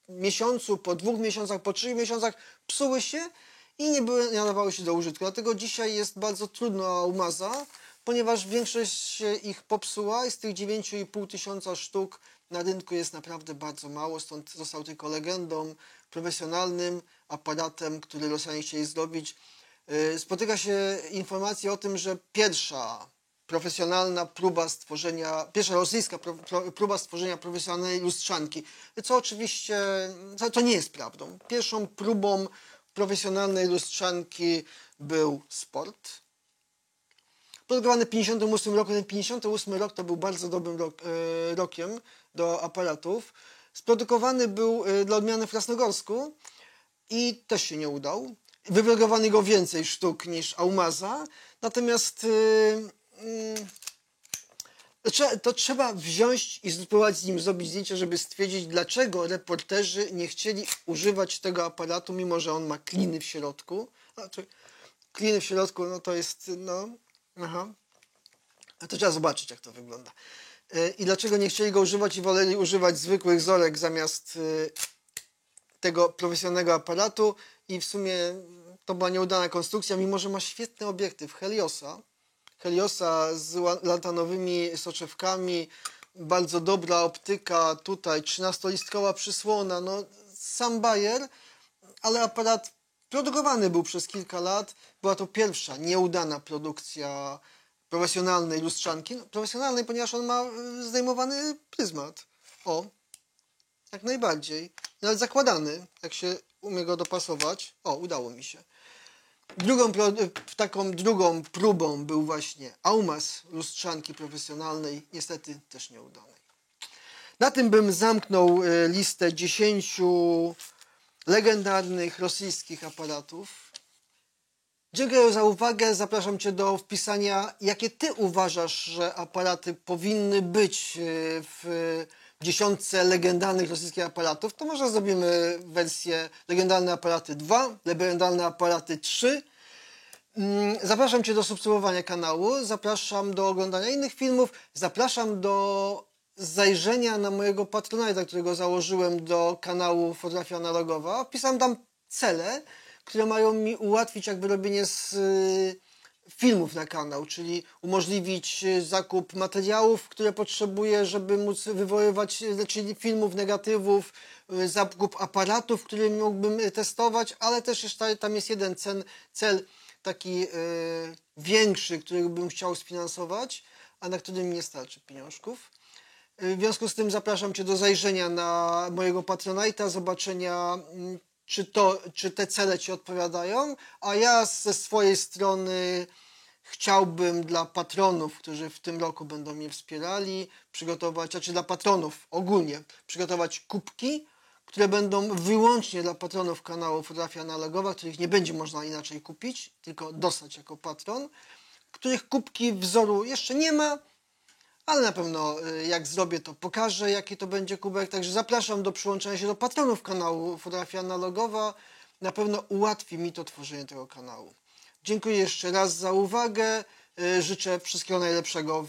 miesiącu, po 2 miesiącach, po 3 miesiącach psuły się i nie nadawały się do użytku. Dlatego dzisiaj jest bardzo trudno o Aumaza, ponieważ większość się ich popsuła i z tych 9,5 tysiąca sztuk na rynku jest naprawdę bardzo mało, stąd został tylko legendą, profesjonalnym aparatem, który Rosjanie chcieli zrobić. Spotyka się informacja o tym, że pierwsza rosyjska próba stworzenia profesjonalnej lustrzanki, co oczywiście to nie jest prawdą. Pierwszą próbą profesjonalnej lustrzanki był Sport. Produkowany w 1958 roku. Ten 1958 rok to był bardzo dobrym rokiem do aparatów. Sprodukowany był dla odmiany w Krasnogorsku i też się nie udał. Wyprodukowano go więcej sztuk niż Aumaza, natomiast to trzeba wziąć i spróbować z nim zrobić zdjęcie, żeby stwierdzić, dlaczego reporterzy nie chcieli używać tego aparatu, mimo że on ma kliny w środku. Kliny w środku, no to jest, aha. A to trzeba zobaczyć, jak to wygląda. I dlaczego nie chcieli go używać i woleli używać zwykłych zorek zamiast tego profesjonalnego aparatu. I w sumie to była nieudana konstrukcja, mimo że ma świetny obiektyw Heliosa z lantanowymi soczewkami, bardzo dobra optyka, tutaj 13-listkowa przysłona, no sam bajer, ale aparat produkowany był przez kilka lat. Była to pierwsza nieudana produkcja profesjonalnej lustrzanki. Profesjonalnej, ponieważ on ma zdejmowany pryzmat. O, jak najbardziej. Nawet zakładany, jak się umie go dopasować. O, udało mi się. Drugą próbą był właśnie Aumaz lustrzanki profesjonalnej, niestety też nieudanej. Na tym bym zamknął listę 10 legendarnych rosyjskich aparatów. Dziękuję za uwagę. Zapraszam Cię do wpisania, jakie Ty uważasz, że aparaty powinny być w dziesiątce legendarnych rosyjskich aparatów. To może zrobimy wersję legendarne aparaty 2, legendarne aparaty 3. Zapraszam Cię do subskrybowania kanału, zapraszam do oglądania innych filmów, zapraszam do zajrzenia na mojego Patronite'a, którego założyłem do kanału Fotografia Analogowa. Wpisałem tam cele, które mają mi ułatwić jakby robienie filmów na kanał, czyli umożliwić zakup materiałów, które potrzebuję, żeby móc wywoływać, czyli filmów, negatywów, zakup aparatów, które mógłbym testować, ale też jeszcze tam jest jeden cel taki większy, który bym chciał sfinansować, a na który mi nie starczy pieniążków. W związku z tym zapraszam Cię do zajrzenia na mojego Patronite'a, zobaczenia, czy te cele Ci odpowiadają, a ja ze swojej strony chciałbym dla patronów, którzy w tym roku będą mnie wspierali, dla patronów ogólnie, przygotować kubki, które będą wyłącznie dla patronów kanału Fotografia Analogowa, których nie będzie można inaczej kupić, tylko dostać jako patron, których kubki wzoru jeszcze nie ma, ale na pewno jak zrobię, to pokażę, jaki to będzie kubek. Także zapraszam do przyłączenia się do patronów kanału Fotografia Analogowa. Na pewno ułatwi mi to tworzenie tego kanału. Dziękuję jeszcze raz za uwagę. Życzę wszystkiego najlepszego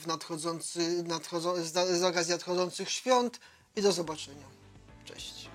z okazji nadchodzących świąt i do zobaczenia. Cześć.